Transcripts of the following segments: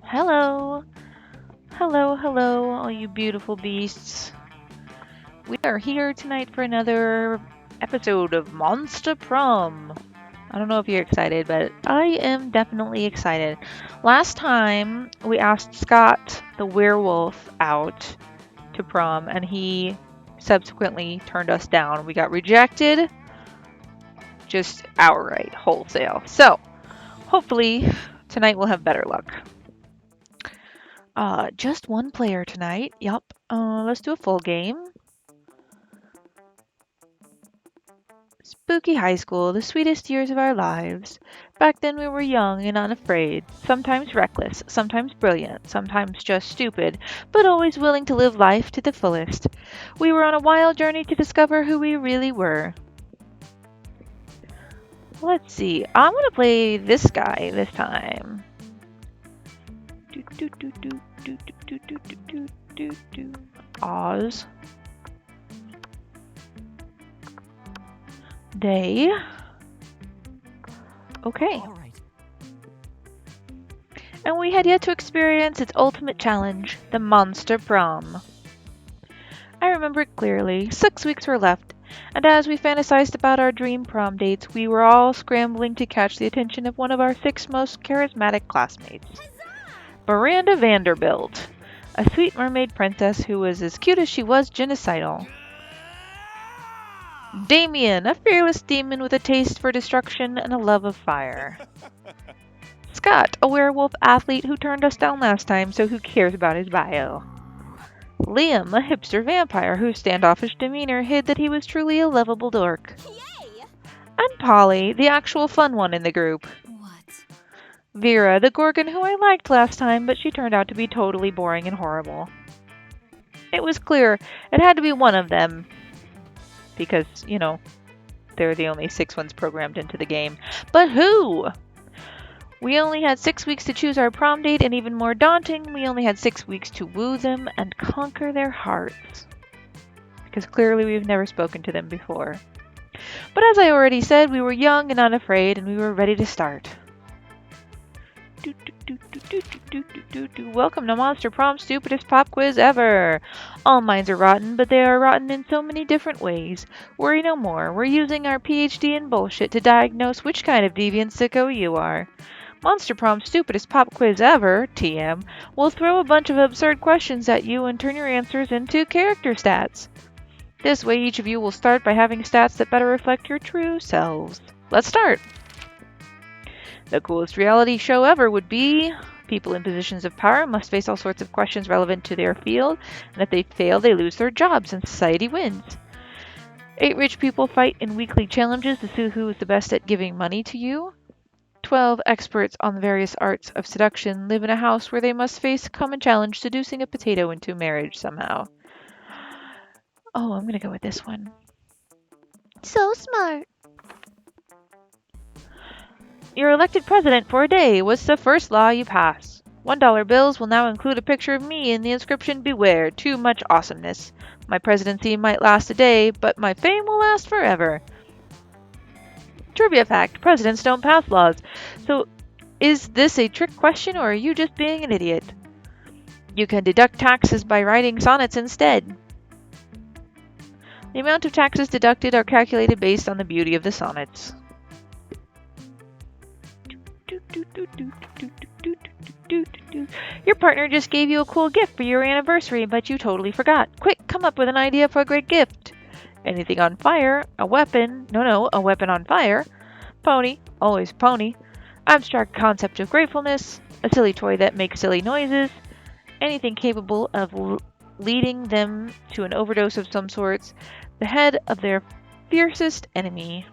Hello. Hello, all you beautiful beasts. We are here tonight for another episode of Monster Prom. I don't know if you're excited, but I am definitely excited. Last time we asked Scott the werewolf out to prom, and he subsequently turned us down. We got rejected just outright, wholesale. So, hopefully, tonight we'll have better luck. Just one player tonight. Yup. Let's do a full game. Spooky high school, the sweetest years of our lives. Back then we were young and unafraid, sometimes reckless, sometimes brilliant, sometimes just stupid, but always willing to live life to the fullest. We were on a wild journey to discover who we really were. Let's see. I'm gonna play this guy this time. Oz. Day. Okay. And we had yet to experience its ultimate challenge, the Monster Prom. I remember it clearly. 6 weeks were left, and as we fantasized about our dream prom dates, we were all scrambling to catch the attention of one of our 6 most charismatic classmates. Miranda Vanderbilt, a sweet mermaid princess who was as cute as she was genocidal. Damien, a fearless demon with a taste for destruction and a love of fire. Scott, a werewolf athlete who turned us down last time, so who cares about his bio? Liam, a hipster vampire whose standoffish demeanor hid that he was truly a lovable dork. Yay! And Polly, the actual fun one in the group. What? Vera, the gorgon who I liked last time, but she turned out to be totally boring and horrible. It was clear it had to be one of them, because, they're the only 6 ones programmed into the game. But who? We only had 6 weeks to choose our prom date, and even more daunting, we only had 6 weeks to woo them and conquer their hearts. Because clearly we've never spoken to them before. But as I already said, we were young and unafraid, and we were ready to start. Welcome to Monster Prom's stupidest pop quiz ever! All minds are rotten, but they are rotten in so many different ways. Worry no more, we're using our PhD in bullshit to diagnose which kind of deviant sicko you are. Monster Prom's stupidest pop quiz ever, TM, will throw a bunch of absurd questions at you and turn your answers into character stats. This way each of you will start by having stats that better reflect your true selves. Let's start! The coolest reality show ever would be... People in positions of power must face all sorts of questions relevant to their field, and if they fail, they lose their jobs and society wins. 8 rich people fight in weekly challenges to see who is the best at giving money to you. 12 experts on the various arts of seduction live in a house where they must face a common challenge seducing a potato into marriage somehow. Oh, I'm gonna go with this one. So smart. You're elected president for a day. What's the first law you pass? $1 bills will now include a picture of me and the inscription, "Beware, too much awesomeness." My presidency might last a day, but my fame will last forever. Trivia fact, presidents don't pass laws. So, is this a trick question or are you just being an idiot? You can deduct taxes by writing sonnets instead. The amount of taxes deducted are calculated based on the beauty of the sonnets. Your partner just gave you a cool gift for your anniversary, but you totally forgot. Quick, come up with an idea for a great gift. Anything on fire, a weapon, a weapon on fire. Pony, always pony. Abstract concept of gratefulness, a silly toy that makes silly noises. Anything capable of leading them to an overdose of some sorts. The head of their fiercest enemy.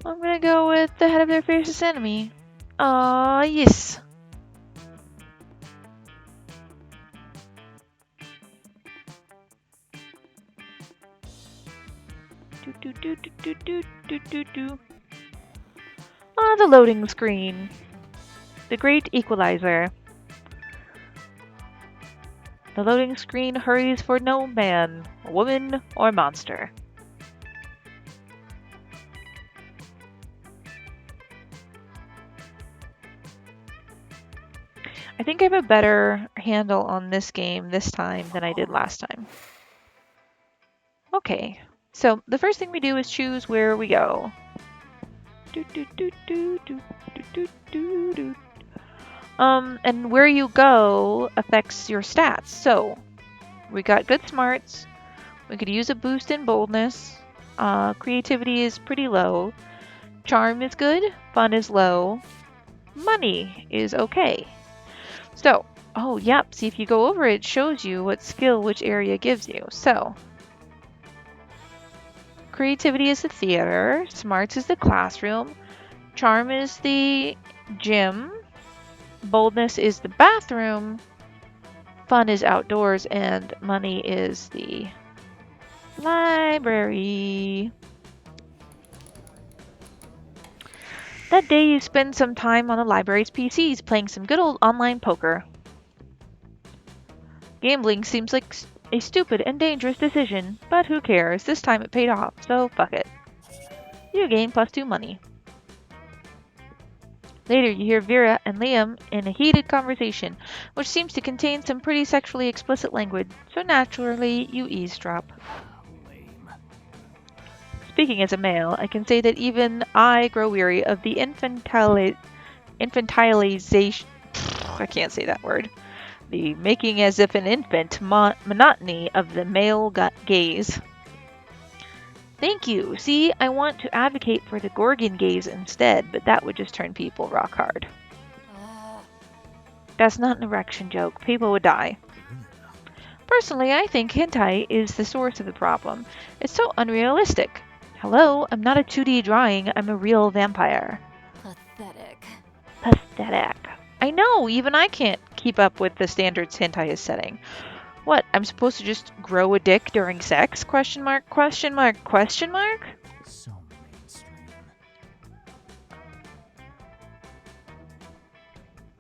I'm gonna go with the head of their fiercest enemy. Yes. The loading screen. The great equalizer. The loading screen hurries for no man, woman, or monster. think I have a better handle on this game this time than I did last time. Okay, so the first thing we do is choose where we go. And where you go affects your stats. So we got good smarts. We could use a boost in boldness. Creativity is pretty low. Charm is good. Fun is low. Money is okay. So, oh, yep. See, if you go over it, it shows you what skill which area gives you. So, creativity is the theater. Smarts is the classroom. Charm is the gym. Boldness is the bathroom. Fun is outdoors. And money is the library. That day you spend some time on the library's PCs playing some good old online poker. Gambling seems like a stupid and dangerous decision, but who cares? This time it paid off, so fuck it. You gain +2 money. Later you hear Vera and Liam in a heated conversation, which seems to contain some pretty sexually explicit language, so naturally you eavesdrop. Speaking as a male, I can say that even I grow weary of the infantilization. I can't say that word. The making as if an infant monotony of the male gaze. Thank you. See, I want to advocate for the Gorgon gaze instead, but that would just turn people rock hard. That's not an erection joke. People would die. Personally, I think hentai is the source of the problem. It's so unrealistic. Hello, I'm not a 2D drawing, I'm a real vampire. Pathetic. Pathetic. I know, even I can't keep up with the standards hentai is setting. What, I'm supposed to just grow a dick during sex? Question mark, question mark, question mark? So mainstream.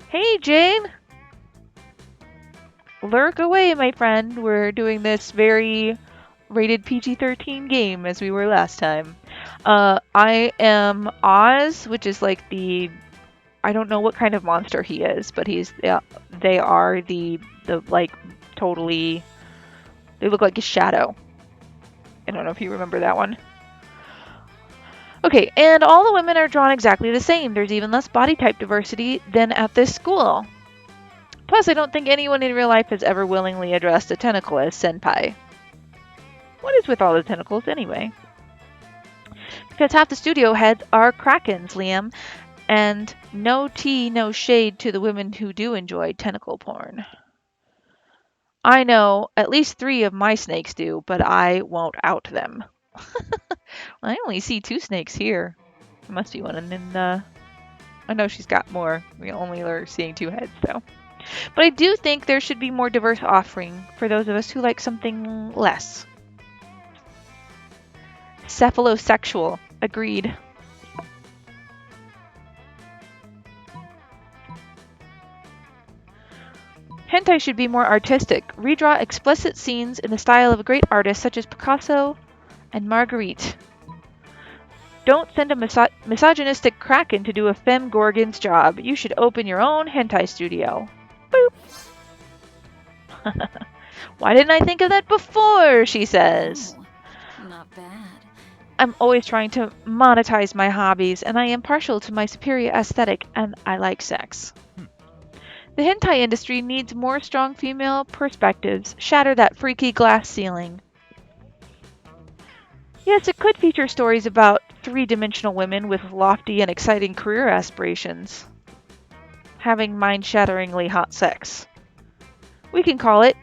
Hey, Jane! Lurk away, my friend. We're doing this very rated PG-13 game as we were last time. I am Oz, which is like the... I don't know what kind of monster he is, but he's... they are the like, totally... They look like a shadow. I don't know if you remember that one. Okay, and all the women are drawn exactly the same. There's even less body type diversity than at this school. Plus, I don't think anyone in real life has ever willingly addressed a tentacle as senpai. What is with all the tentacles, anyway? Because half the studio heads are krakens, Liam. And no tea, no shade to the women who do enjoy tentacle porn. I know at least 3 of my snakes do, but I won't out them. I only see 2 snakes here. There must be one, and then I know she's got more. We only are seeing 2 heads, though. But I do think there should be more diverse offering for those of us who like something less. Cephalosexual. Agreed. Hentai should be more artistic. Redraw explicit scenes in the style of a great artist such as Picasso and Marguerite. Don't send a misogynistic kraken to do a femme gorgon's job. You should open your own hentai studio. Boop. Why didn't I think of that before, she says. Oh, not bad. I'm always trying to monetize my hobbies, and I am partial to my superior aesthetic, and I like sex. The hentai industry needs more strong female perspectives. Shatter that freaky glass ceiling. Yes, it could feature stories about 3-dimensional women with lofty and exciting career aspirations. Having mind-shatteringly hot sex. We can call it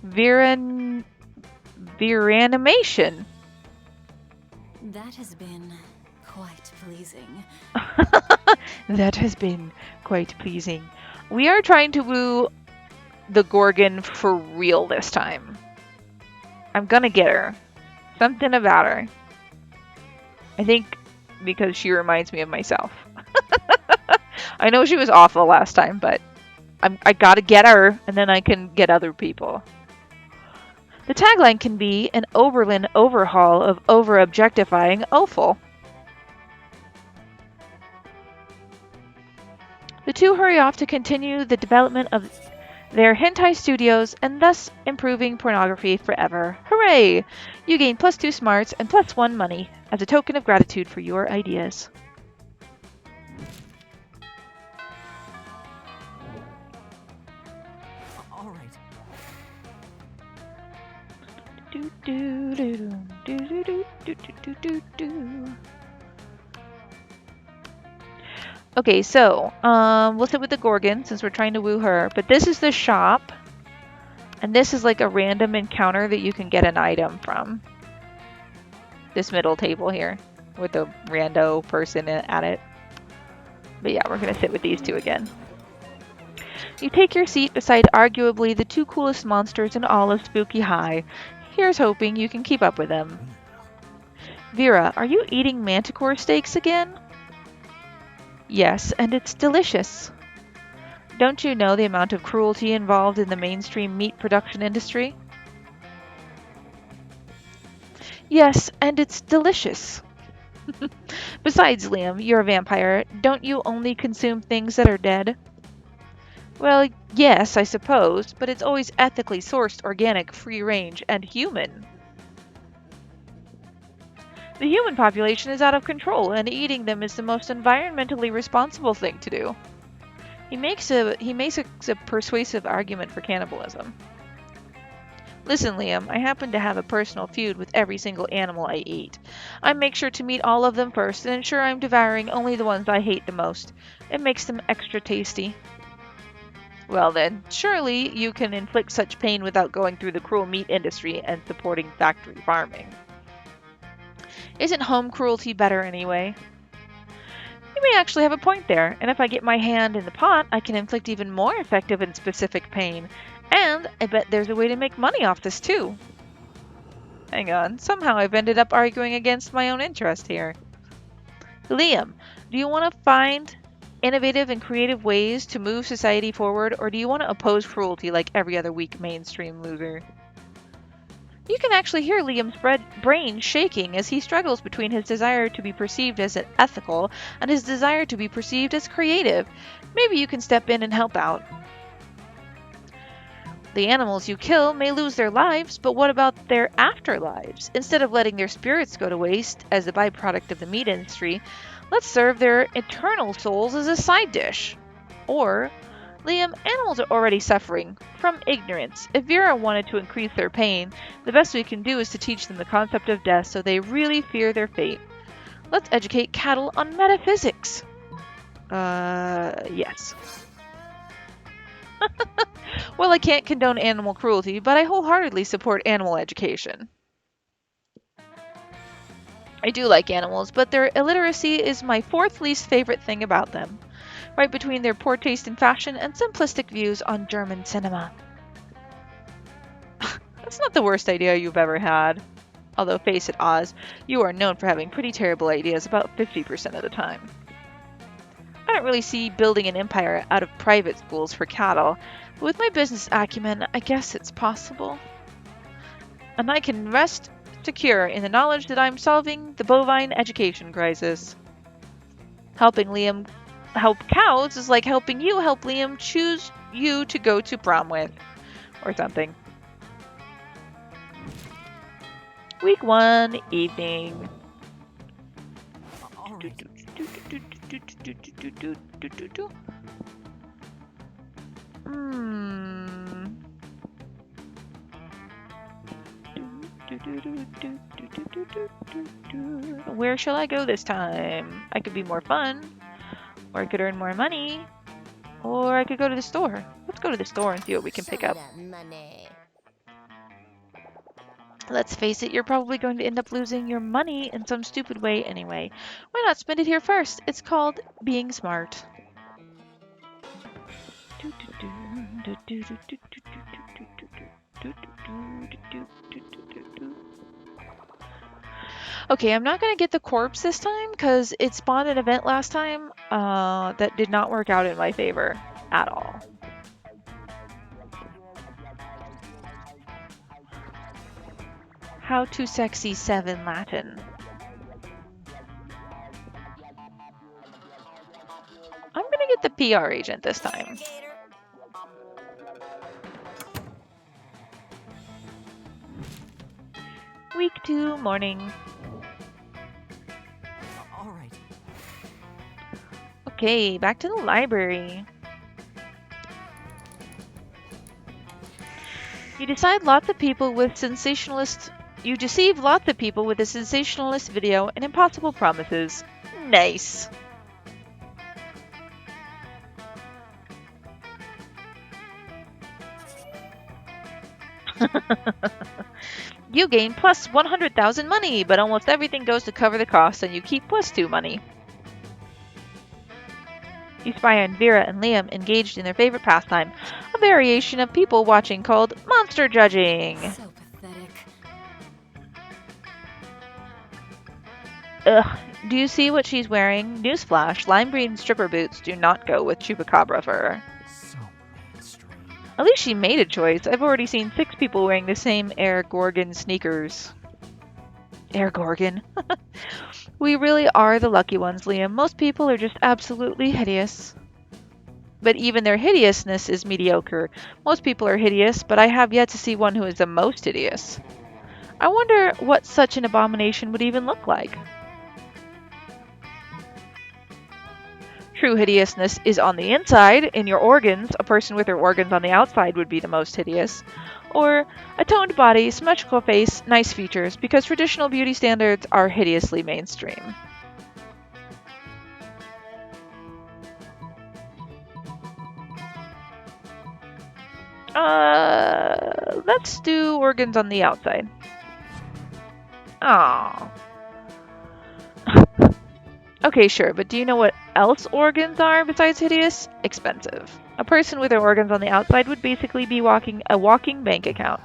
Viranimation. That has been quite pleasing. That has been quite pleasing. We are trying to woo the Gorgon for real this time. I'm gonna get her. Something about her. I think because she reminds me of myself. I know she was awful last time, but I gotta get her, and then I can get other people. The tagline can be an Oberlin overhaul of over-objectifying Opal. The two hurry off to continue the development of their hentai studios and thus improving pornography forever. Hooray! You gain +2 smarts and +1 money as a token of gratitude for your ideas. All right. Do, do, do, do, do, do, do, do, do, do. Okay, so we'll sit with the Gorgon since we're trying to woo her. But this is the shop, and this is like a random encounter that you can get an item from. This middle table here with the rando person at it. But yeah, we're gonna sit with these two again. You take your seat beside arguably the two coolest monsters in all of Spooky High. Here's hoping you can keep up with them. Vera, are you eating manticore steaks again? Yes, and it's delicious. Don't you know the amount of cruelty involved in the mainstream meat production industry? Yes, and it's delicious. Besides, Liam, you're a vampire. Don't you only consume things that are dead? Well, yes, I suppose, but it's always ethically sourced, organic, free range, and human. The human population is out of control, and eating them is the most environmentally responsible thing to do. He makes a persuasive argument for cannibalism. Listen, Liam, I happen to have a personal feud with every single animal I eat. I make sure to meet all of them first and ensure I'm devouring only the ones I hate the most. It makes them extra tasty. Well then, surely you can inflict such pain without going through the cruel meat industry and supporting factory farming. Isn't home cruelty better anyway? You may actually have a point there, and if I get my hand in the pot, I can inflict even more effective and specific pain. And I bet there's a way to make money off this too. Hang on, somehow I've ended up arguing against my own interest here. Liam, do you want to find innovative and creative ways to move society forward, or do you want to oppose cruelty like every other weak mainstream loser? You can actually hear Liam's brain shaking as he struggles between his desire to be perceived as ethical and his desire to be perceived as creative. Maybe you can step in and help out. The animals you kill may lose their lives, but what about their afterlives? Instead of letting their spirits go to waste as a byproduct of the meat industry, let's serve their eternal souls as a side dish. Or, Liam, animals are already suffering from ignorance. If Vera wanted to increase their pain, the best we can do is to teach them the concept of death so they really fear their fate. Let's educate cattle on metaphysics. Yes. Well, I can't condone animal cruelty, but I wholeheartedly support animal education. I do like animals, but their illiteracy is my fourth least favorite thing about them. Right between their poor taste in fashion and simplistic views on German cinema. That's not the worst idea you've ever had. Although, face it, Oz, you are known for having pretty terrible ideas about 50% of the time. I don't really see building an empire out of private schools for cattle, but with my business acumen, I guess it's possible. And I can rest secure in the knowledge that I'm solving the bovine education crisis. Helping Liam help cows is like helping you help Liam choose you to go to prom with. Or something. Week 1, evening. All right. Where shall I go this time? I could be more fun, or I could earn more money, or I could go to the store. Let's go to the store and see what we can pick up. Let's face it, you're probably going to end up losing your money in some stupid way anyway. Why not spend it here first? It's called being smart. Okay, I'm not going to get the corpse this time because it spawned an event last time that did not work out in my favor at all. How to sexy 7 Latin. I'm gonna get the PR agent this time. Week 2, morning. All right. Okay, back to the library. You deceive lots of people with a sensationalist video and impossible promises. Nice. You gain plus 100,000 money, but almost everything goes to cover the costs and you keep plus 2 money. You spy on Vera and Liam engaged in their favorite pastime, a variation of people watching called monster judging. So pathetic. Ugh, do you see what she's wearing? Newsflash, lime green stripper boots do not go with chupacabra fur. So mainstream. At least she made a choice. I've already seen 6 people wearing the same Air Gorgon sneakers. Air Gorgon. We really are the lucky ones, Liam. Most people are just absolutely hideous. But even their hideousness is mediocre. Most people are hideous, but I have yet to see one who is the most hideous. I wonder what such an abomination would even look like. True hideousness is on the inside, in your organs. A person with her organs on the outside would be the most hideous. Or a toned body, symmetrical face, nice features, because traditional beauty standards are hideously mainstream. Let's do organs on the outside. Aww. Okay, sure, but do you know what else organs are besides hideous? Expensive. A person with their organs on the outside would basically be a walking bank account.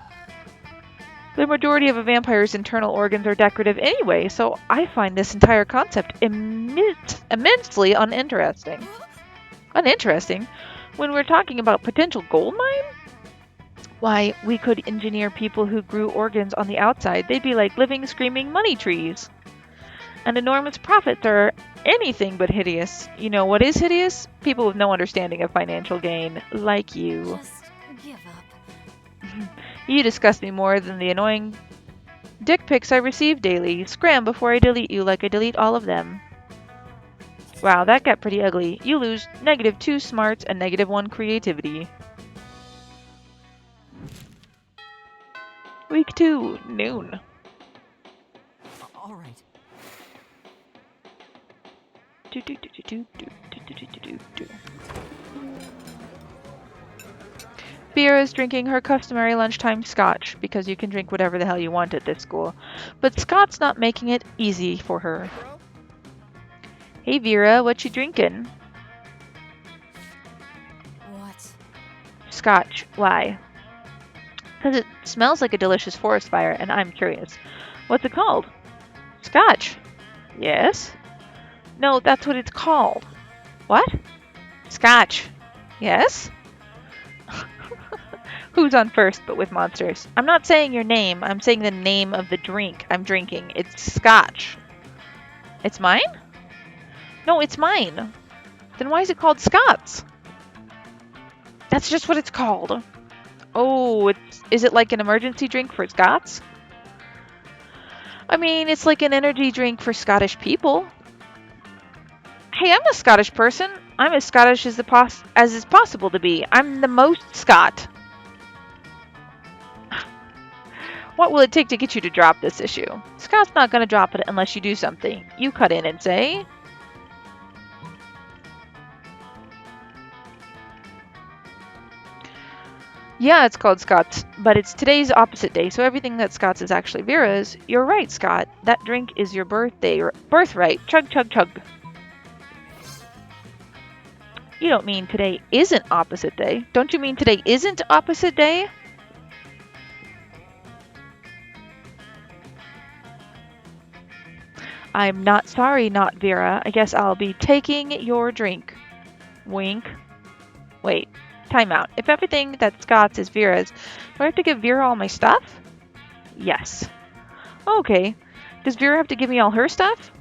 The majority of a vampire's internal organs are decorative anyway, so I find this entire concept immensely uninteresting. Uninteresting? When we're talking about potential gold mine? Why, we could engineer people who grew organs on the outside. They'd be like living, screaming money trees. And enormous profits are anything but hideous. You know what is hideous? People with no understanding of financial gain, like you. Just give up. You disgust me more than the annoying dick pics I receive daily. Scram before I delete you like I delete all of them. Wow, that got pretty ugly. You lose -2 smarts and -1 creativity. Week 2, noon. All right. Vera's drinking her customary lunchtime scotch, because you can drink whatever the hell you want at this school. But Scott's not making it easy for her. Hey Vera, what you drinking? What? Scotch. Why? Because it smells like a delicious forest fire, and I'm curious. What's it called? Scotch. Yes? No, that's what it's called. What? Scotch. Yes? Who's on first but with monsters? I'm not saying your name. I'm saying the name of the drink I'm drinking. It's Scotch. It's mine? No, it's mine. Then why is it called Scott's? That's just what it's called. Oh, is it like an emergency drink for Scots? I mean, it's like an energy drink for Scottish people. Hey, I'm a Scottish person. I'm as Scottish as is possible to be. I'm the most Scot. What will it take to get you to drop this issue? Scott's not going to drop it unless you do something. You cut in and say... Yeah, it's called Scott's, but it's today's opposite day, so everything that Scott's is actually Vera's. You're right, Scott. That drink is your birthright. Chug, chug, chug. You don't mean today isn't opposite day. Don't you mean today isn't opposite day? I'm not sorry, not Vera. I guess I'll be taking your drink. Wink. Wait. Time out. If everything that's Scott's is Vera's, do I have to give Vera all my stuff? Yes. Okay. Does Vera have to give me all her stuff?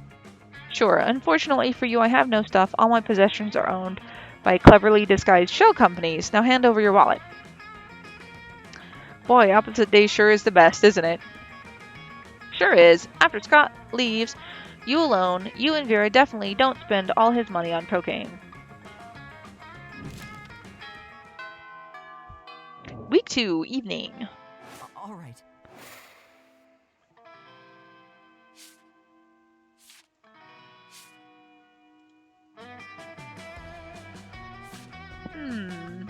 Sure. Unfortunately for you, I have no stuff. All my possessions are owned by cleverly disguised shell companies. Now hand over your wallet. Boy, opposite day sure is the best, isn't it? Sure is. After Scott leaves, you alone, you and Vera definitely don't spend all his money on cocaine. Week 2, evening. All right. Hmm.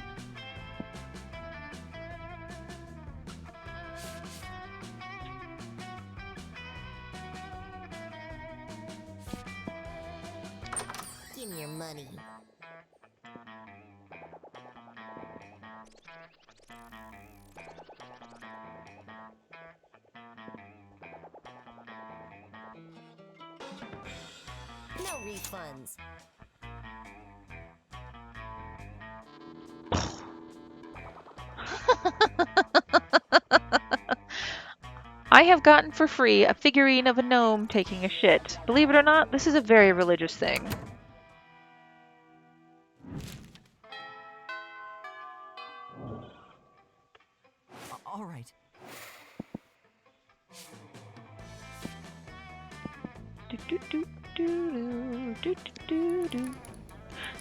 Give me your money. No refunds. I have gotten for free a figurine of a gnome taking a shit. Believe it or not, this is a very religious thing. All right.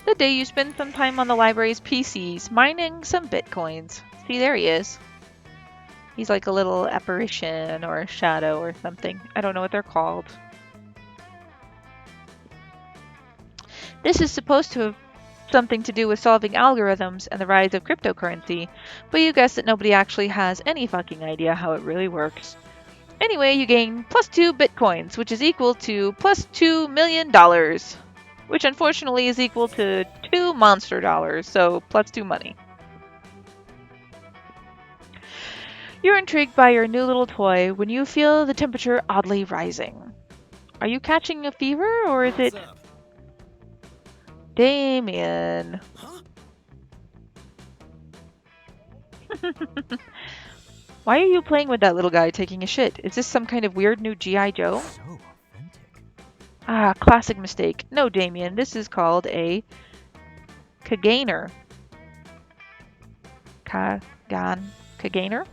The day you spend some time on the library's PCs, mining some bitcoins. See, there he is. He's like a little apparition or a shadow or something. I don't know what they're called. This is supposed to have something to do with solving algorithms and the rise of cryptocurrency, but you guess that nobody actually has any fucking idea how it really works. Anyway, you gain plus 2 bitcoins, which is equal to plus $2 million, which unfortunately is equal to 2 monster dollars, so plus 2 money. You're intrigued by your new little toy when you feel the temperature oddly rising. Are you catching a fever, or is it... Up? Damien. Huh? Why are you playing with that little guy taking a shit? Is this some kind of weird new G.I. Joe? So authentic. Ah, classic mistake. No, Damien, this is called a Kagainer. Kagainer?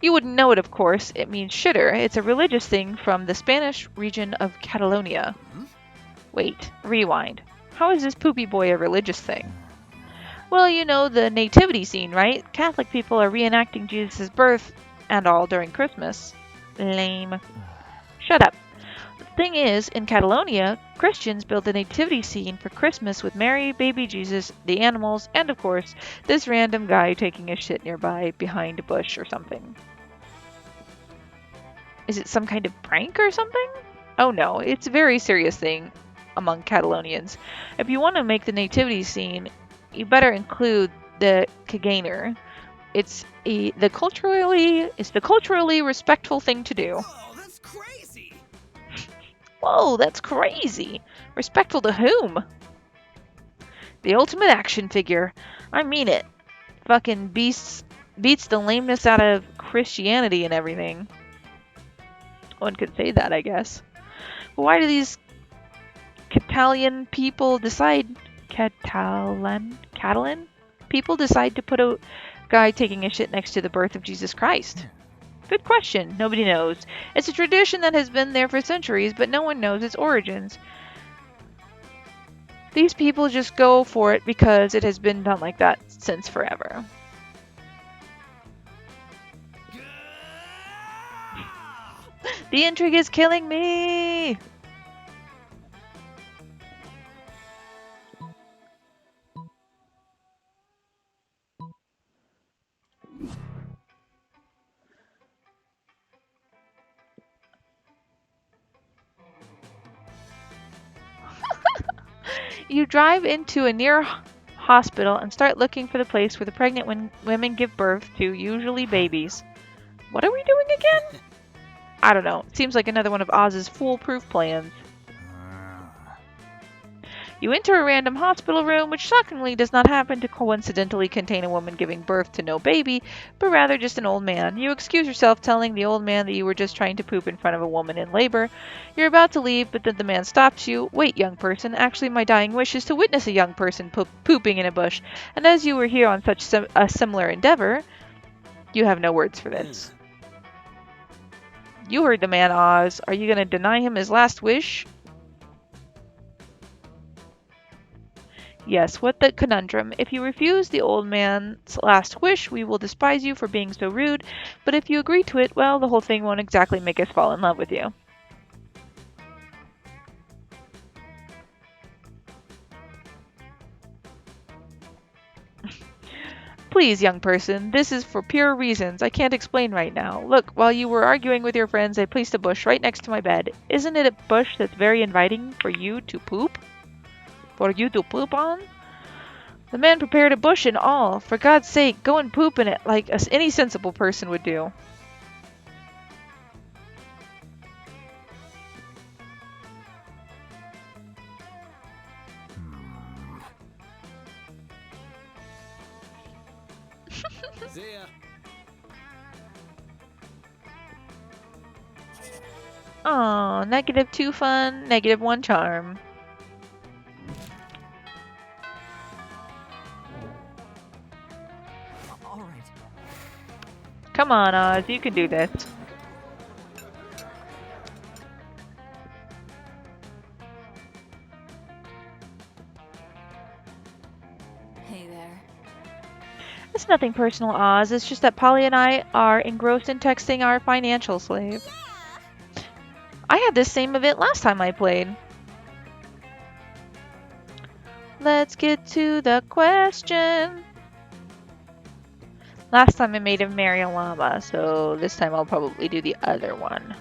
You wouldn't know it, of course. It means shitter. It's a religious thing from the Spanish region of Catalonia. Hmm? Wait, rewind. How is this poopy boy a religious thing? Well, you know the nativity scene, right? Catholic people are reenacting Jesus' birth and all during Christmas. Lame. Shut up. The thing is, in Catalonia, Christians build a nativity scene for Christmas with Mary, baby Jesus, the animals, and of course, this random guy taking a shit nearby behind a bush or something. Is it some kind of prank or something? Oh no, it's a very serious thing among Catalonians. If you want to make the nativity scene, you better include the Kagainer. It's the culturally respectful thing to do. Oh, that's crazy! Whoa, that's crazy. Respectful to whom? The ultimate action figure. I mean it. Fucking beats the lameness out of Christianity and everything. One could say that, I guess. But why do these Catalan people decide Catalan people decide to put a guy taking a shit next to the birth of Jesus Christ? Good question. Nobody knows. It's a tradition that has been there for centuries, but no one knows its origins. These people just go for it because it has been done like that since forever. The intrigue is killing me! You drive into a near hospital and start looking for the place where the pregnant women give birth to, usually babies. What are we doing again? I don't know. It seems like another one of Oz's foolproof plans. You enter a random hospital room, which shockingly does not happen to coincidentally contain a woman giving birth to no baby, but rather just an old man. You excuse yourself, telling the old man that you were just trying to poop in front of a woman in labor. You're about to leave, but then the man stops you. Wait, young person, actually my dying wish is to witness a young person pooping in a bush, and as you were here on such a similar endeavor, you have no words for this. You heard the man, Oz. Are you going to deny him his last wish? Yes, what the conundrum. If you refuse the old man's last wish, we will despise you for being so rude, but if you agree to it, well, the whole thing won't exactly make us fall in love with you. Please, young person, this is for pure reasons I can't explain right now. Look, while you were arguing with your friends, I placed a bush right next to my bed. Isn't it a bush that's very inviting for you to poop? For you to poop on? The man prepared a bush and all. For God's sake, go and poop in it like any sensible person would do. See ya. Aw, -2 fun, -1 charm. All right. Come on, Oz, you can do this. Hey there. It's nothing personal, Oz. It's just that Polly and I are engrossed in texting our financial slave. I had this same event last time I played. Let's get to the question. Last time I made him marry a llama, so this time I'll probably do the other one.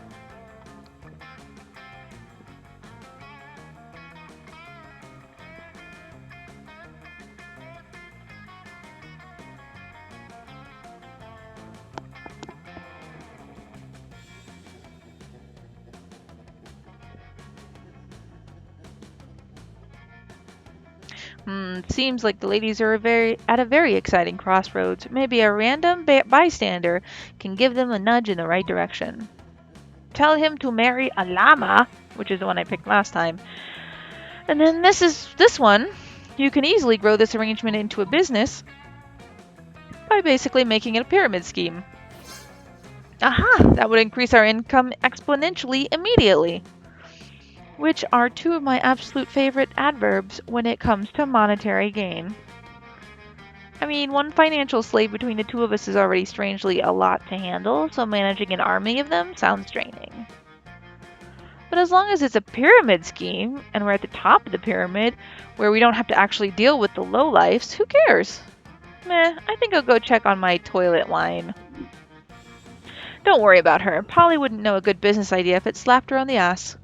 Seems like the ladies are at a very exciting crossroads. Maybe a random bystander can give them a nudge in the right direction. Tell him to marry a llama, which is the one I picked last time. And then this one. You can easily grow this arrangement into a business by basically making it a pyramid scheme. Aha! That would increase our income exponentially immediately. Which are two of my absolute favorite adverbs when it comes to monetary gain. I mean, one financial slave between the two of us is already strangely a lot to handle, so managing an army of them sounds draining. But as long as it's a pyramid scheme, and we're at the top of the pyramid, where we don't have to actually deal with the lowlifes, who cares? Meh, I think I'll go check on my toilet line. Don't worry about her. Polly wouldn't know a good business idea if it slapped her on the ass.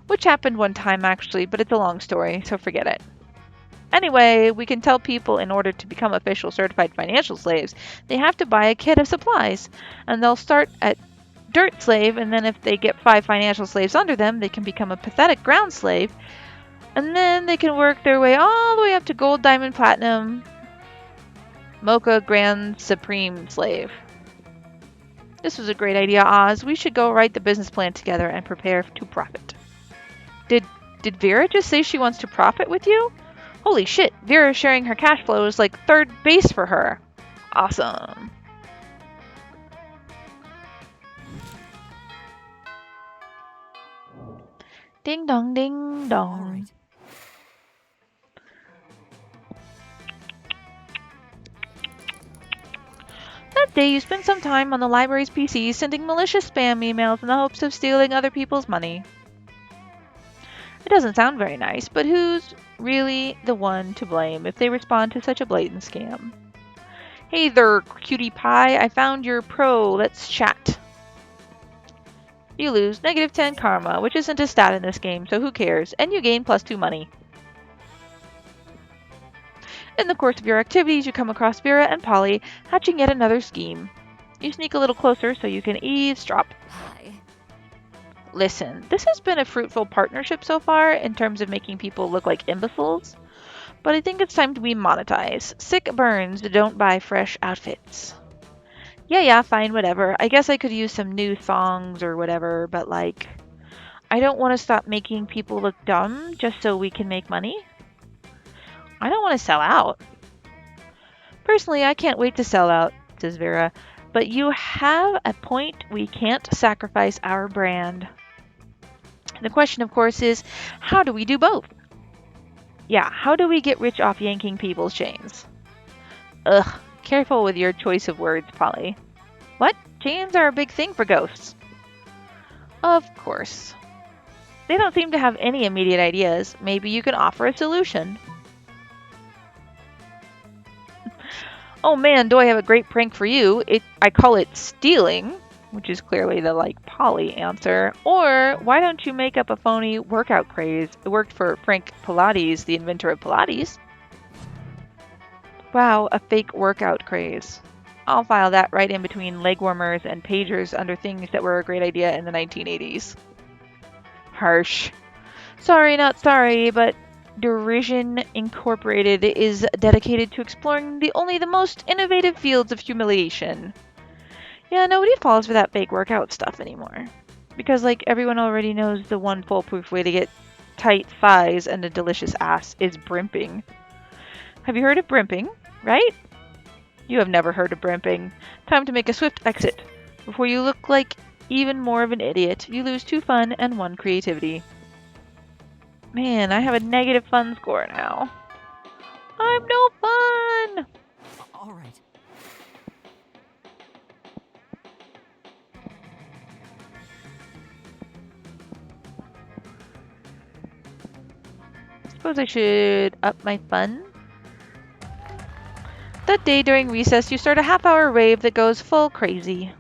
Which happened one time, actually, but it's a long story, so forget it. Anyway, we can tell people in order to become official certified financial slaves, they have to buy a kit of supplies, and they'll start at dirt slave, and then if they get 5 financial slaves under them, they can become a pathetic ground slave, and then they can work their way all the way up to gold, diamond, platinum, mocha, grand, supreme slave. This was a great idea, Oz. We should go write the business plan together and prepare to profit. Did Vera just say she wants to profit with you? Holy shit, Vera sharing her cash flow is like third base for her. Awesome. Ding dong, ding dong. All right. That day you spent some time on the library's PC sending malicious spam emails in the hopes of stealing other people's money. It doesn't sound very nice, but who's really the one to blame if they respond to such a blatant scam? Hey there, cutie pie, I found your pro, let's chat. You lose -10 karma, which isn't a stat in this game, so who cares, and you gain +2 money. In the course of your activities, you come across Vera and Polly hatching yet another scheme. You sneak a little closer so you can eavesdrop. Hi. Listen, this has been a fruitful partnership so far in terms of making people look like imbeciles, but I think it's time to be monetized. Sick burns, don't buy fresh outfits. Yeah, fine, whatever. I guess I could use some new songs or whatever, but like, I don't want to stop making people look dumb just so we can make money. I don't want to sell out. Personally, I can't wait to sell out, says Vera. But you have a point. We can't sacrifice our brand. The question, of course, is how do we do both? Yeah, how do we get rich off yanking people's chains? Ugh, careful with your choice of words, Polly. What? Chains are a big thing for ghosts. Of course. They don't seem to have any immediate ideas. Maybe you can offer a solution. Oh man, do I have a great prank for you. I call it stealing, which is clearly the like Polly answer. Or why don't you make up a phony workout craze? It worked for Frank Pilates, the inventor of Pilates. Wow, a fake workout craze. I'll file that right in between leg warmers and pagers under things that were a great idea in the 1980s. Harsh. Sorry, not sorry, but Derision Incorporated is dedicated to exploring only the most innovative fields of humiliation. Yeah, nobody falls for that fake workout stuff anymore. Because, like, everyone already knows the one foolproof way to get tight thighs and a delicious ass is brimping. Have you heard of brimping? Right? You have never heard of brimping. Time to make a swift exit. Before you look like even more of an idiot, you lose 2 fun and 1 creativity. Man, I have a negative fun score now. I'm no fun! All right. Suppose I should up my fun. That day during recess, you start a half-hour rave that goes full crazy.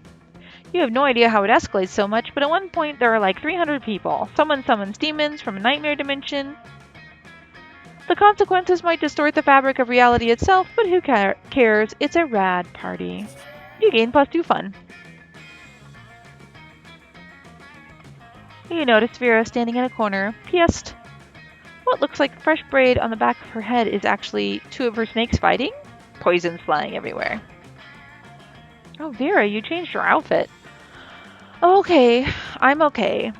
You have no idea how it escalates so much, but at one point there are like 300 people. Someone summons demons from a nightmare dimension. The consequences might distort the fabric of reality itself, but who cares? It's a rad party. You gain +2 fun. You notice Vera standing in a corner, pissed. What looks like fresh braid on the back of her head is actually 2 of her snakes fighting? Poison's flying everywhere. Oh, Vera, you changed your outfit. Okay, I'm okay.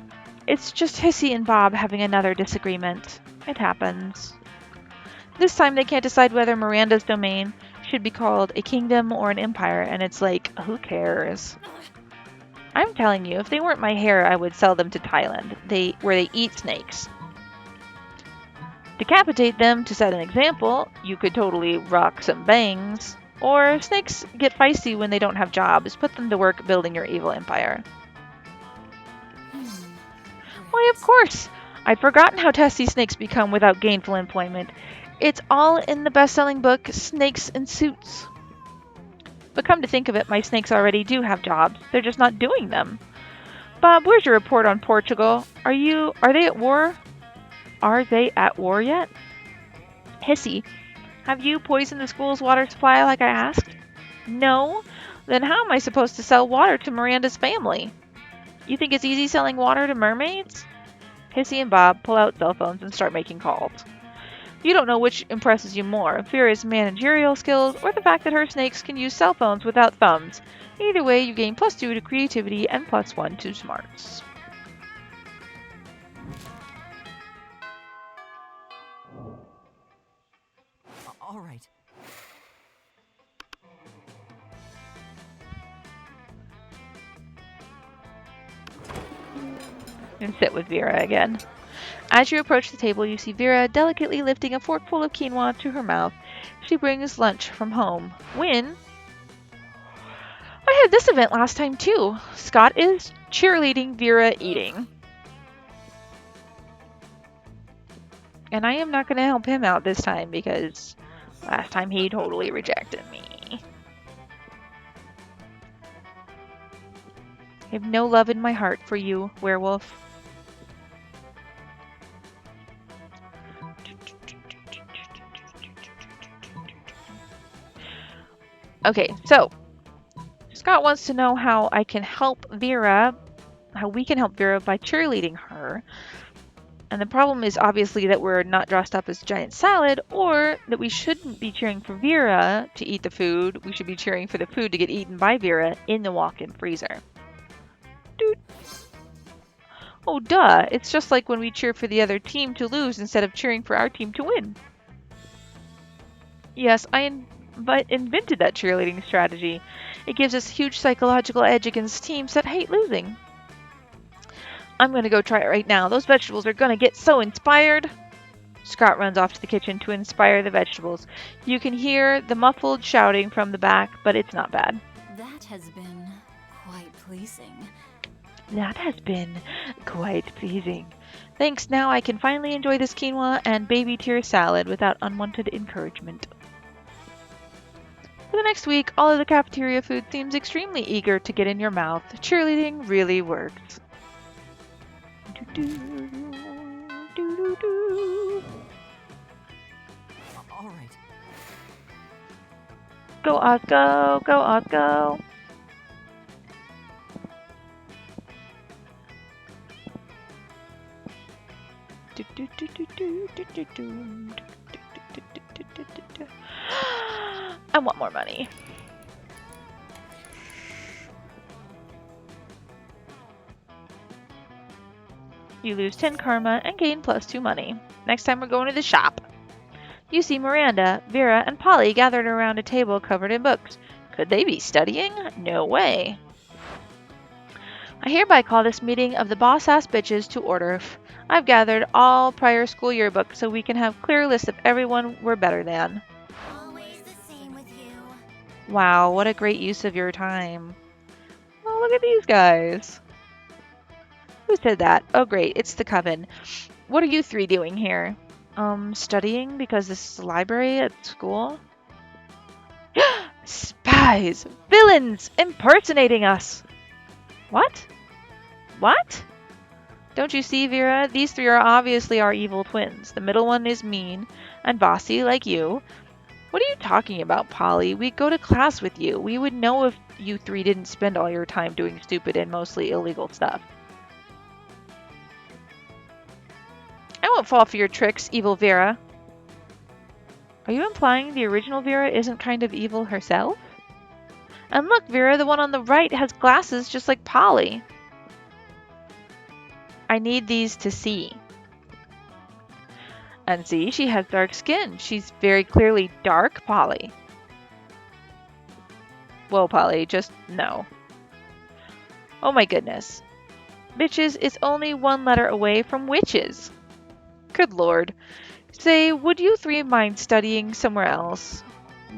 It's just Hissy and Bob having another disagreement. It happens. This time they can't decide whether Miranda's domain should be called a kingdom or an empire, and it's like, who cares? I'm telling you, if they weren't my hair, I would sell them to Thailand, where they eat snakes. Decapitate them to set an example. You could totally rock some bangs. Or snakes get feisty when they don't have jobs. Put them to work building your evil empire. Why, of course! I'd forgotten how testy snakes become without gainful employment. It's all in the best-selling book, Snakes in Suits. But come to think of it, my snakes already do have jobs. They're just not doing them. Bob, where's your report on Portugal? Are they at war? Are they at war yet? Hissy, have you poisoned the school's water supply like I asked? No? Then how am I supposed to sell water to Miranda's family? You think it's easy selling water to mermaids? Hissy and Bob pull out cell phones and start making calls. You don't know which impresses you more, Vera's managerial skills or the fact that her snakes can use cell phones without thumbs. Either way, you gain +2 to creativity and +1 to smarts. All right. And sit with Vera again. As you approach the table, you see Vera delicately lifting a forkful of quinoa to her mouth. She brings lunch from home. When? I had this event last time too. Scott is cheerleading Vera eating. And I am not going to help him out this time because last time he totally rejected me. I have no love in my heart for you, werewolf. Okay, so Scott wants to know how I can help Vera how we can help Vera by cheerleading her. And the problem is obviously that we're not dressed up as giant salad, or that we shouldn't be cheering for Vera to eat the food. We should be cheering for the food to get eaten by Vera in the walk-in freezer. Doot. Oh, duh. It's just like when we cheer for the other team to lose instead of cheering for our team to win. Yes, but invented that cheerleading strategy. It gives us a huge psychological edge against teams that hate losing. I'm gonna go try it right now. Those vegetables are gonna get so inspired. Scott runs off to the kitchen to inspire the vegetables. You can hear the muffled shouting from the back, but it's not bad. That has been quite pleasing. That has been quite pleasing. Thanks, now I can finally enjoy this quinoa and baby tier salad without unwanted encouragement. For the next week, all of the cafeteria food seems extremely eager to get in your mouth. Cheerleading really works. All right. Go, Oz, go! Go, Oz, go! I want more money. You lose 10 karma and gain +2 money. Next time we're going to the shop. You see Miranda, Vera, and Polly gathered around a table covered in books. Could they be studying? No way. I hereby call this meeting of the boss-ass bitches to order. I've gathered all prior school yearbooks so we can have clear lists of everyone we're better than. Always the same with you. Wow, what a great use of your time. Oh, look at these guys. Who said that? Oh, great, it's the coven. What are you three doing here? Studying because this is a library at school? Spies! Villains! Impersonating us! What? What? Don't you see, Vera? These three are obviously our evil twins. The middle one is mean and bossy like you. What are you talking about, Polly? We go to class with you. We would know if you three didn't spend all your time doing stupid and mostly illegal stuff. I won't fall for your tricks, evil Vera. Are you implying the original Vera isn't kind of evil herself? And look, Vera, the one on the right has glasses just like Polly. I need these to see. And see, she has dark skin. She's very clearly dark Polly. Whoa, Polly, just no. Oh my goodness. Bitches is only one letter away from witches. Good lord. Say, would you three mind studying somewhere else?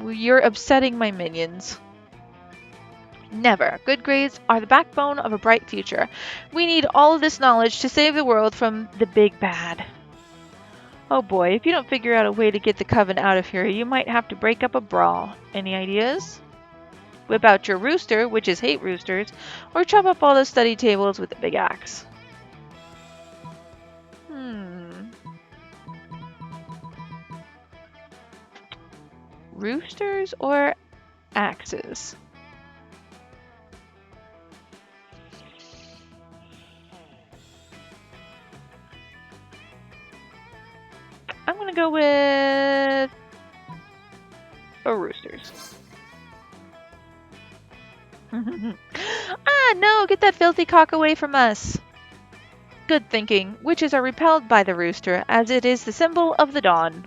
You're upsetting my minions. Never. Good grades are the backbone of a bright future. We need all of this knowledge to save the world from the big bad. Oh boy, if you don't figure out a way to get the coven out of here, you might have to break up a brawl. Any ideas? Whip out your rooster, witches hate roosters, or chop up all the study tables with a big axe. Roosters or axes? I'm gonna go with roosters. Ah, no! Get that filthy cock away from us! Good thinking. Witches are repelled by the rooster, as it is the symbol of the dawn.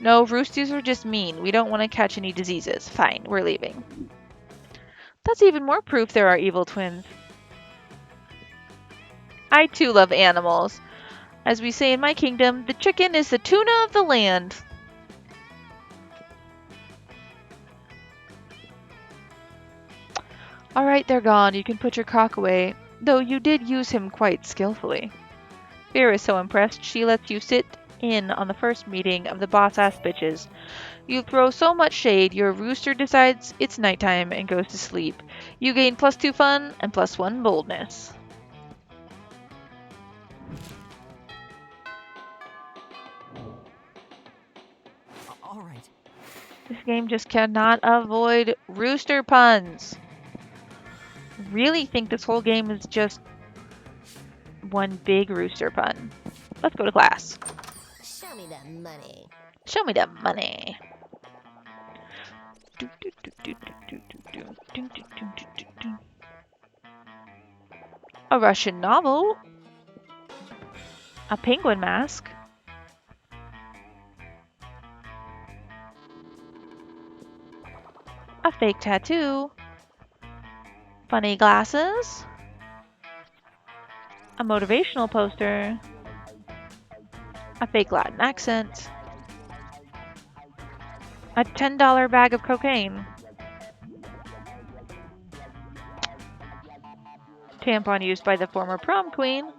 No, roosters are just mean. We don't want to catch any diseases. Fine, we're leaving. That's even more proof there are evil twins. I too love animals. As we say in my kingdom, the chicken is the tuna of the land. Alright, they're gone. You can put your cock away. Though you did use him quite skillfully. Vera is so impressed, she lets you sit in on the first meeting of the boss-ass bitches. You throw so much shade, your rooster decides it's nighttime and goes to sleep. You gain +2 fun and +1 boldness. All right. This game just cannot avoid rooster puns. Really think this whole game is just one big rooster pun. Let's go to class. Show me that money. Show me that money. A Russian novel. A penguin mask. A fake tattoo. Funny glasses. A motivational poster. A fake Latin accent. A $10 bag of cocaine. Tampon used by the former prom queen.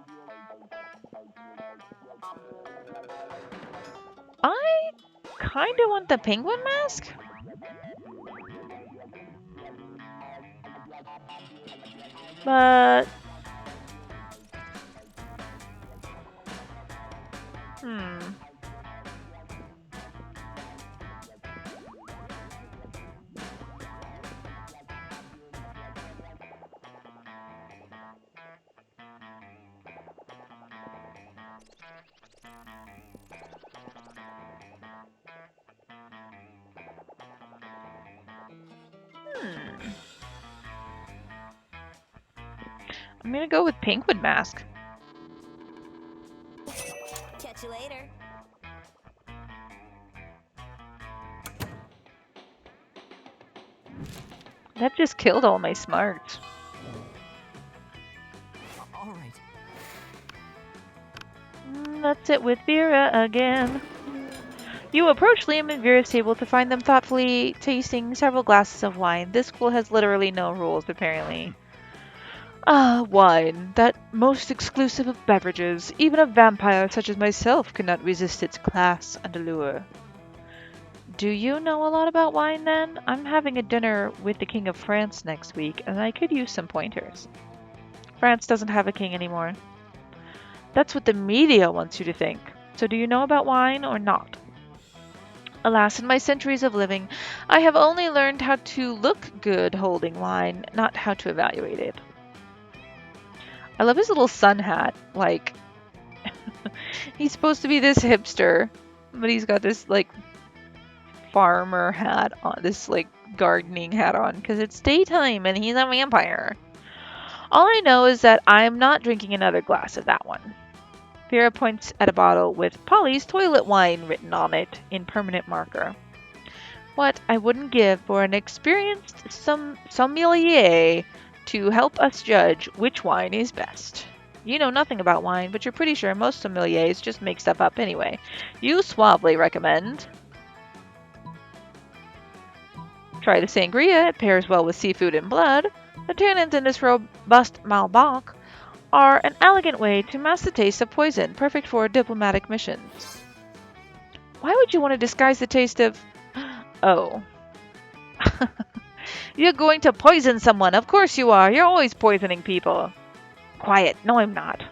I kinda want the penguin mask. But... I'm gonna go with penguin mask. Catch you later. That just killed all my smarts. All right. That's it with Vera again. You approach Liam and Vera's table to find them thoughtfully tasting several glasses of wine. This school has literally no rules, apparently. Ah, wine, that most exclusive of beverages. Even a vampire such as myself cannot resist its class and allure. Do you know a lot about wine, then? I'm having a dinner with the King of France next week, and I could use some pointers. France doesn't have a king anymore. That's what the media wants you to think. So do you know about wine or not? Alas, in my centuries of living, I have only learned how to look good holding wine, not how to evaluate it. I love his little sun hat. Like, he's supposed to be this hipster, but he's got this, like, farmer hat on, this, like, gardening hat on, because it's daytime and he's a vampire. All I know is that I'm not drinking another glass of that one. Vera points at a bottle with Polly's toilet wine written on it in permanent marker. What I wouldn't give for an experienced sommelier to help us judge which wine is best. You know nothing about wine, but you're pretty sure most sommeliers just make stuff up anyway. You suavely recommend. Try the sangria, it pairs well with seafood and blood. The tannins in this robust Malbec are an elegant way to mask the taste of poison, perfect for diplomatic missions. Why would you want to disguise the taste of... Oh. You're going to poison someone. Of course you are. You're always poisoning people. Quiet. No, I'm not.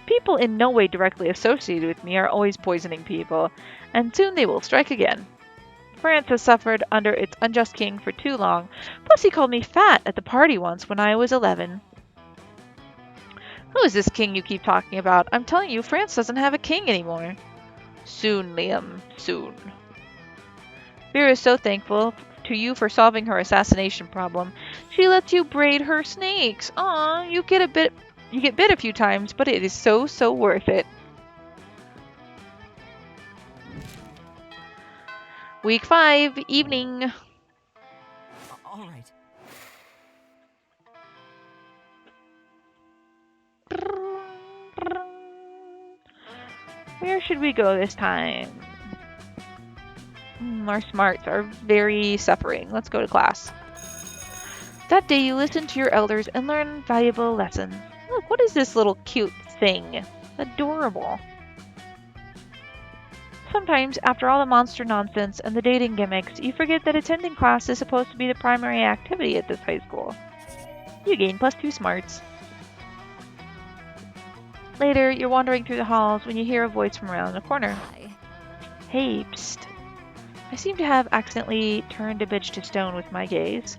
People in no way directly associated with me are always poisoning people, and soon they will strike again. France has suffered under its unjust king for too long, plus he called me fat at the party once when I was 11. Who is this king you keep talking about? I'm telling you, France doesn't have a king anymore. Soon, Liam, soon. Vera is so thankful to you for solving her assassination problem. She lets you braid her snakes. Aw, you get bit a few times, but it is so worth it. Week 5, evening. All right. Where should we go this time? Our smarts are very suffering. Let's go to class. That day you listen to your elders and learn valuable lessons. Look, what is this little cute thing? Adorable. Sometimes, after all the monster nonsense and the dating gimmicks, you forget that attending class is supposed to be the primary activity at this high school. You gain +2 smarts. Later, you're wandering through the halls when you hear a voice from around the corner. Hi. Hey, psst. I seem to have accidentally turned a bitch to stone with my gaze.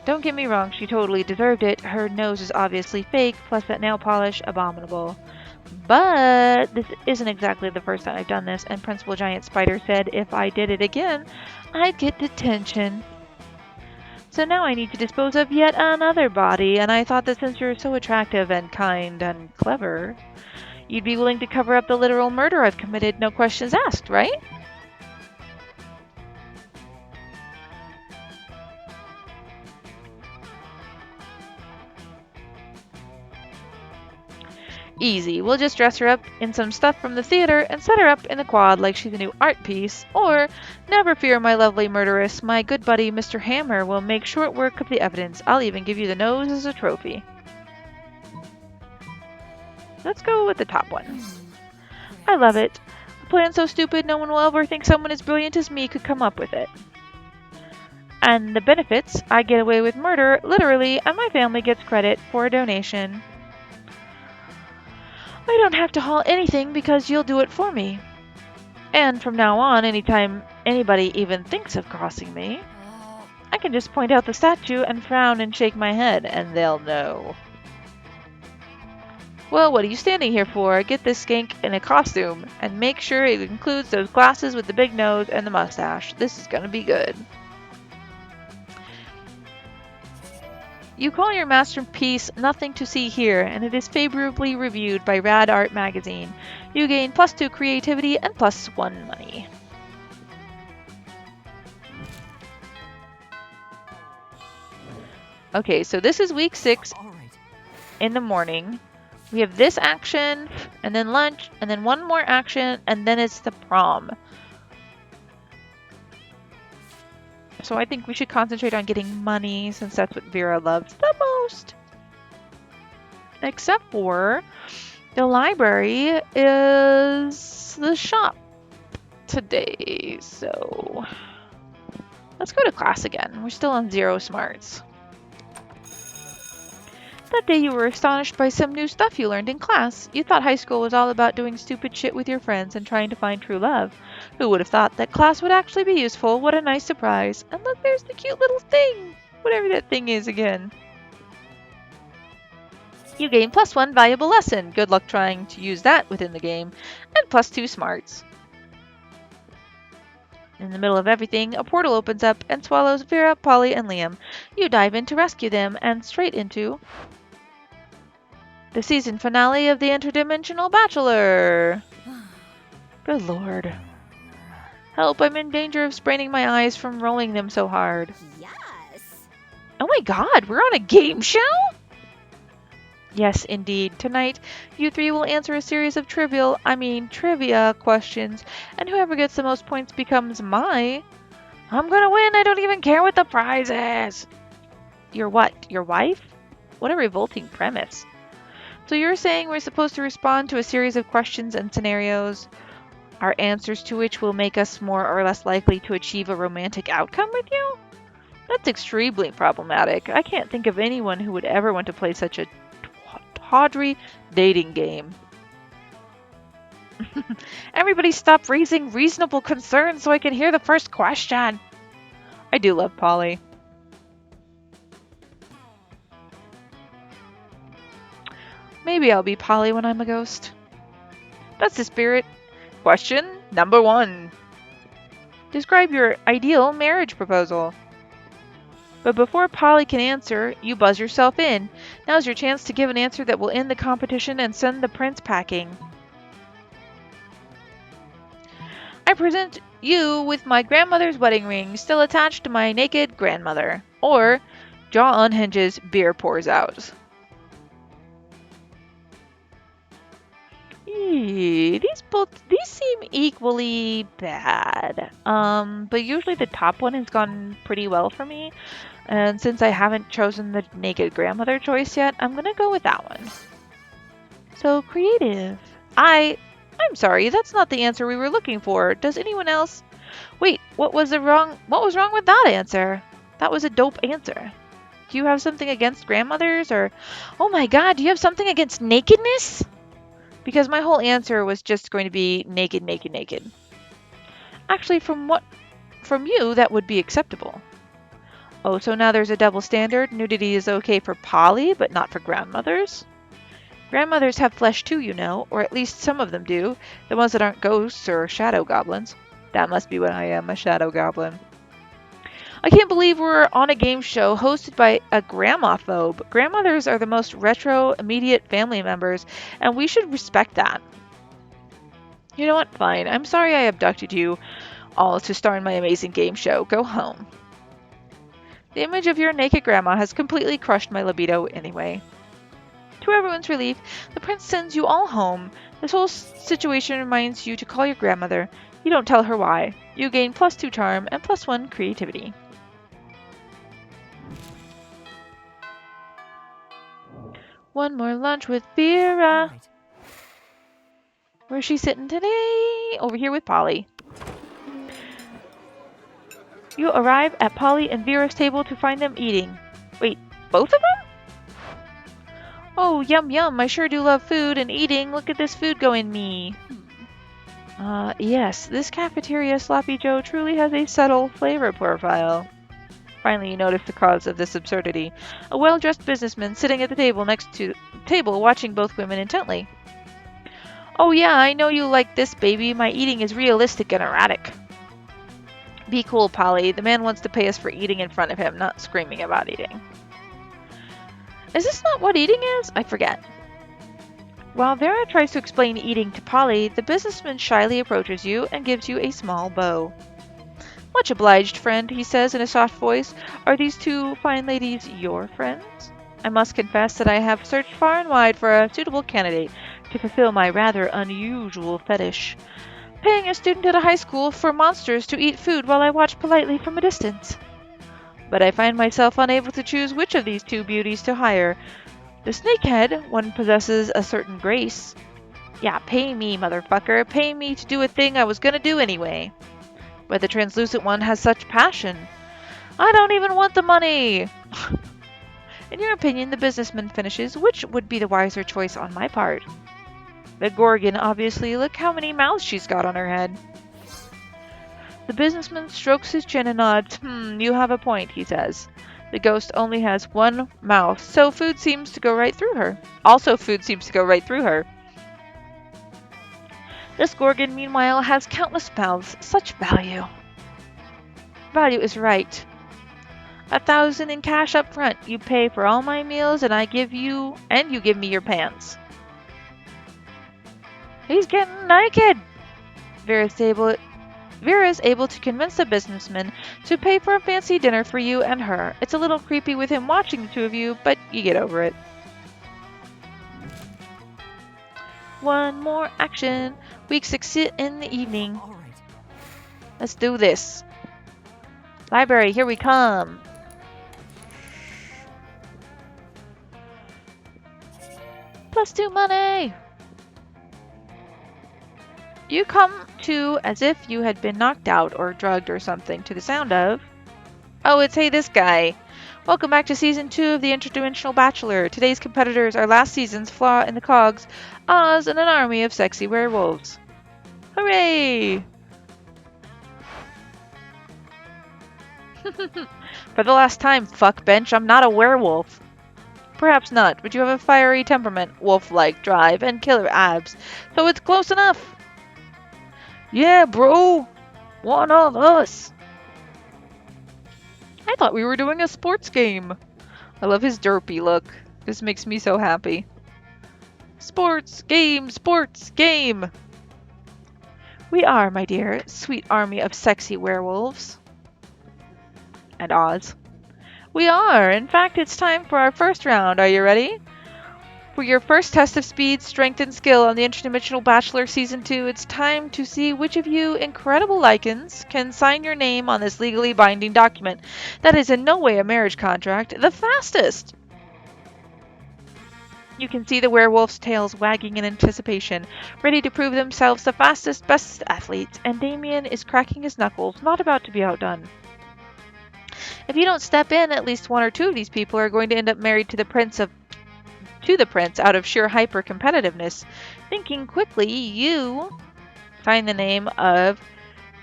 Don't get me wrong, she totally deserved it. Her nose is obviously fake, plus that nail polish, abominable. But this isn't exactly the first time I've done this, and Principal Giant Spider said if I did it again, I'd get detention. So now I need to dispose of yet another body, and I thought that since you're so attractive and kind and clever, you'd be willing to cover up the literal murder I've committed, no questions asked, right? Easy. We'll just dress her up in some stuff from the theater and set her up in the quad like she's a new art piece. Or, never fear, my lovely murderess. My good buddy, Mr. Hammer, will make short work of the evidence. I'll even give you the nose as a trophy. Let's go with the top one. I love it. A plan so stupid no one will ever think someone as brilliant as me could come up with it. And the benefits, I get away with murder, literally, and my family gets credit for a donation. I don't have to haul anything because you'll do it for me. And from now on, anytime anybody even thinks of crossing me, I can just point out the statue and frown and shake my head, and they'll know. Well, what are you standing here for? Get this skank in a costume, and make sure it includes those glasses with the big nose and the mustache. This is gonna be good. You call your masterpiece Nothing to See Here, and it is favorably reviewed by Rad Art Magazine. You gain +2 creativity and +1 money. Okay, so this is week 6 All right. in the morning. We have this action, and then lunch, and then one more action, and then it's the prom. So I think we should concentrate on getting money, since that's what Vera loves the most. Except for the library is the shop today. So let's go to class again. We're still on 0 smarts. That day you were astonished by some new stuff you learned in class. You thought high school was all about doing stupid shit with your friends and trying to find true love. Who would have thought that class would actually be useful? What a nice surprise. And look, there's the cute little thing. Whatever that thing is again. You gain +1 valuable lesson. Good luck trying to use that within the game. And +2 smarts. In the middle of everything, a portal opens up and swallows Vera, Polly, and Liam. You dive in to rescue them and straight into the season finale of The Interdimensional Bachelor. Good lord. Help, I'm in danger of spraining my eyes from rolling them so hard. Yes. Oh my god, we're on a game show? Yes, indeed. Tonight, you 3 will answer a series of trivia questions, and whoever gets the most points becomes I'm gonna win, I don't even care what the prize is! Your what? Your wife? What a revolting premise. So you're saying we're supposed to respond to a series of questions and scenarios, our answers to which will make us more or less likely to achieve a romantic outcome with you? That's extremely problematic. I can't think of anyone who would ever want to play such a tawdry dating game. Everybody stop raising reasonable concerns so I can hear the first question. I do love Polly. Maybe I'll be Polly when I'm a ghost. That's the spirit. Question number 1. Describe your ideal marriage proposal. But before Polly can answer, you buzz yourself in. Now's your chance to give an answer that will end the competition and send the prince packing. I present you with my grandmother's wedding ring, still attached to my naked grandmother. Or, jaw unhinges, beer pours out. These seem equally bad. But usually the top one has gone pretty well for me. And since I haven't chosen the naked grandmother choice yet, I'm gonna go with that one. So creative. I'm sorry, that's not the answer we were looking for. Does anyone else? Wait, what was wrong with that answer? That was a dope answer. Do you have something against grandmothers, or oh my god, do you have something against nakedness? Because my whole answer was just going to be naked, naked, naked. Actually, from you, that would be acceptable. Oh, so now there's a double standard. Nudity is okay for Polly, but not for grandmothers? Grandmothers have flesh too, you know, or at least some of them do. The ones that aren't ghosts or shadow goblins. That must be what I am, a shadow goblin. I can't believe we're on a game show hosted by a grandma-phobe. Grandmothers are the most retro, immediate family members, and we should respect that. You know what? Fine. I'm sorry I abducted you all to star in my amazing game show. Go home. The image of your naked grandma has completely crushed my libido anyway. To everyone's relief, the prince sends you all home. This whole situation reminds you to call your grandmother. You don't tell her why. You gain +2 charm and +1 creativity. One more lunch with All Vera. right. Where's she sitting today? Over here with Polly. You arrive at Polly and Vera's table to find them eating. Wait, both of them? Oh, yum yum, I sure do love food and eating. Look at this food go in me. Yes, this cafeteria Sloppy Joe truly has a subtle flavor profile. Finally, you notice the cause of this absurdity. A well-dressed businessman sitting at the table next to the table watching both women intently. Oh yeah, I know you like this, baby. My eating is realistic and erratic. Be cool, Polly. The man wants to pay us for eating in front of him, not screaming about eating. Is this not what eating is? I forget. While Vera tries to explain eating to Polly, the businessman shyly approaches you and gives you a small bow. Much obliged, friend, he says in a soft voice. Are these two fine ladies your friends? I must confess that I have searched far and wide for a suitable candidate to fulfill my rather unusual fetish. Paying a student at a high school for monsters to eat food while I watch politely from a distance. But I find myself unable to choose which of these two beauties to hire. The snakehead, one possesses a certain grace. Yeah, pay me, motherfucker. Pay me to do a thing I was gonna do anyway. But the translucent one has such passion. I don't even want the money! In your opinion, the businessman finishes, which would be the wiser choice on my part? The Gorgon, obviously. Look how many mouths she's got on her head. The businessman strokes his chin and nods. You have a point, he says. The ghost only has one mouth, so food seems to go right through her. Also, food seems to go right through her. This Gorgon, meanwhile, has countless mouths. Such value. Value is right. 1,000 in cash up front. You pay for all my meals, and you give me your pants. He's getting naked! Vera's able to convince the businessman to pay for a fancy dinner for you and her. It's a little creepy with him watching the two of you, but you get over it. One more action. Week 6 in the evening. All right. Let's do this. Library, here we come. +2 money. You come to as if you had been knocked out or drugged or something to the sound of... Oh, it's hey this guy. Welcome back to Season 2 of the Interdimensional Bachelor. Today's competitors are last season's Flaw in the Cogs, Oz, and an army of sexy werewolves. Hooray! For the last time, fuckbench, I'm not a werewolf. Perhaps not, but you have a fiery temperament, wolf-like drive, and killer abs, so it's close enough. Yeah, bro! One of us! I thought we were doing a sports game. I love his derpy look. This makes me so happy. Sports game! Sports game! We are, my dear, sweet army of sexy werewolves. And Oz. We are! In fact, it's time for our first round. Are you ready? For your first test of speed, strength, and skill on the Interdimensional Bachelor Season 2, it's time to see which of you incredible lichens can sign your name on this legally binding document that is in no way a marriage contract the fastest. You can see the werewolves' tails wagging in anticipation, ready to prove themselves the fastest, best athletes, and Damien is cracking his knuckles, not about to be outdone. If you don't step in, at least one or two of these people are going to end up married to the prince out of sheer hyper-competitiveness. Thinking quickly, you find the name of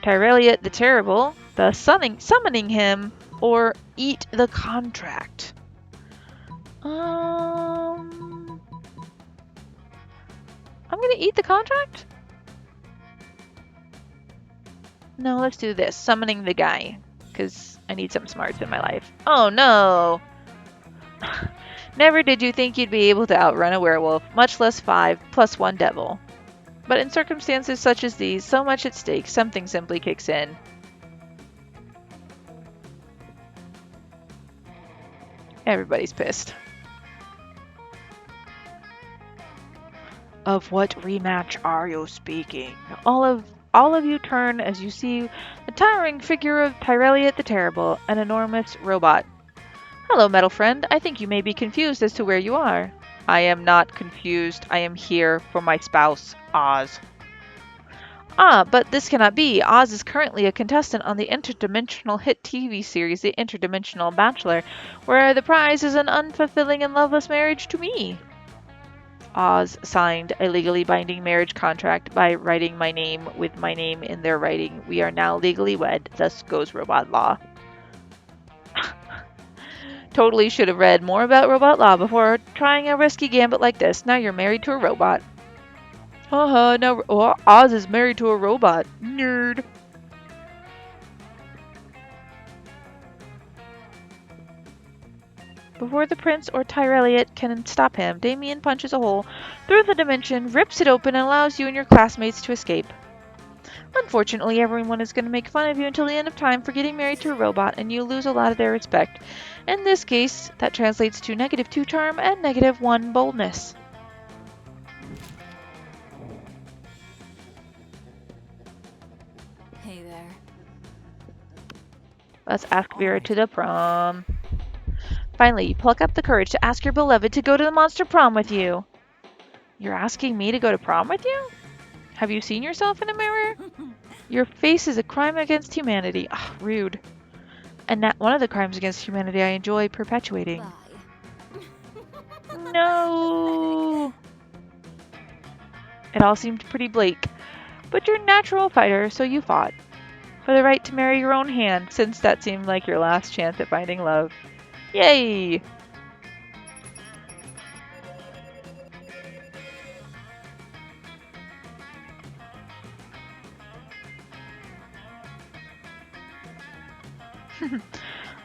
Tyrelliot the Terrible, thus summoning him. or eat the contract? I'm gonna eat the contract? No, let's do this. Summoning the guy. Because I need some smarts in my life. Oh no! Never did you think you'd be able to outrun a werewolf, much less 5 plus 1 devil. But in circumstances such as these, so much at stake, something simply kicks in. Everybody's pissed. Of what rematch are you speaking? All of you turn as you see the towering figure of Tyrelliot the Terrible, an enormous robot. Hello, metal friend. I think you may be confused as to where you are. I am not confused. I am here for my spouse, Oz. Ah, but this cannot be. Oz is currently a contestant on the interdimensional hit TV series The Interdimensional Bachelor, where the prize is an unfulfilling and loveless marriage to me. Oz signed a legally binding marriage contract by writing my name with my name in their writing. We are now legally wed, thus goes robot law. Totally should have read more about robot law before trying a risky gambit like this. Now you're married to a robot. Haha, now Oz is married to a robot. Nerd. Before the prince or Tyrelliot can stop him, Damien punches a hole through the dimension, rips it open, and allows you and your classmates to escape. Unfortunately, everyone is going to make fun of you until the end of time for getting married to a robot, and you lose a lot of their respect. In this case, that translates to -2 charm and -1 boldness. Hey there. Let's ask Vera to the prom. Finally, you pluck up the courage to ask your beloved to go to the monster prom with you. You're asking me to go to prom with you? Have you seen yourself in a mirror? Your face is a crime against humanity. Ugh, rude. And that one of the crimes against humanity I enjoy perpetuating. Bye. No! It all seemed pretty bleak. But you're a natural fighter, so you fought. For the right to marry your own hand, since that seemed like your last chance at finding love. Yay!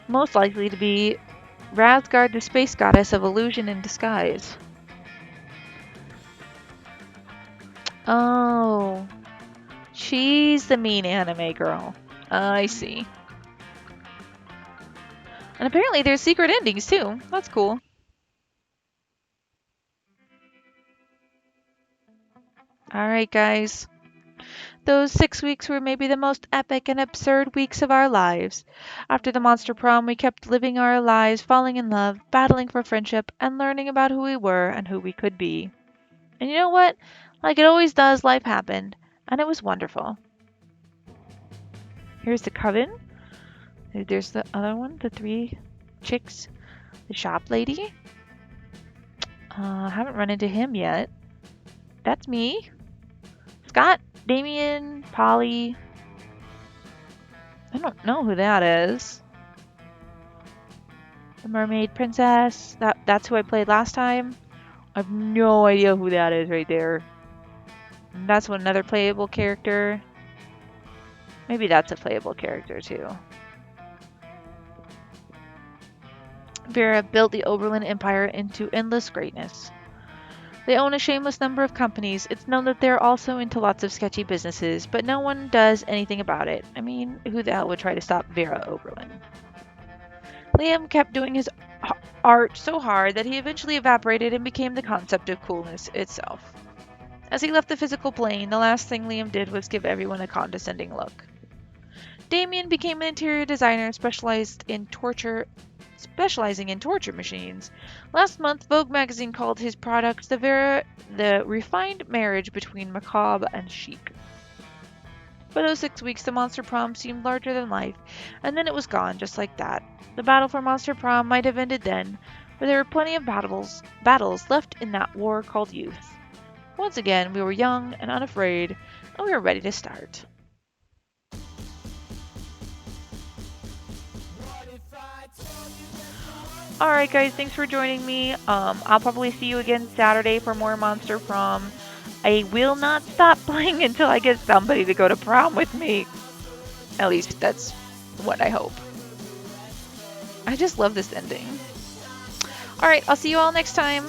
Most likely to be Razgard, the space goddess of illusion in disguise. Oh, she's the mean anime girl. I see. And apparently there's secret endings too. That's cool. Alright, guys. Those 6 weeks were maybe the most epic and absurd weeks of our lives. After the monster prom, we kept living our lives, falling in love, battling for friendship, and learning about who we were and who we could be. And you know what? Like it always does, life happened, and it was wonderful. Here's the coven. There's the other one, the 3 chicks. The shop lady. Haven't run into him yet. That's me. Scott, Damien, Polly. I don't know who that is. The mermaid princess. That's who I played last time. I have no idea who that is right there. And that's another playable character. Maybe that's a playable character too. Vera built the Oberlin Empire into endless greatness. They own a shameless number of companies. It's known that they're also into lots of sketchy businesses, but no one does anything about it. I mean, who the hell would try to stop Vera Oberlin? Liam kept doing his art so hard that he eventually evaporated and became the concept of coolness itself. As he left the physical plane, the last thing Liam did was give everyone a condescending look. Damien became an interior designer specializing in torture machines. Last month, Vogue magazine called his products the refined marriage between macabre and chic. For those 6 weeks, the Monster Prom seemed larger than life, and then it was gone, just like that. The battle for Monster Prom might have ended then, but there were plenty of battles left in that war called youth. Once again, we were young and unafraid, and we were ready to start. What if Alright guys, thanks for joining me. I'll probably see you again Saturday for more Monster Prom. I will not stop playing until I get somebody to go to prom with me. At least that's what I hope. I just love this ending. Alright, I'll see you all next time.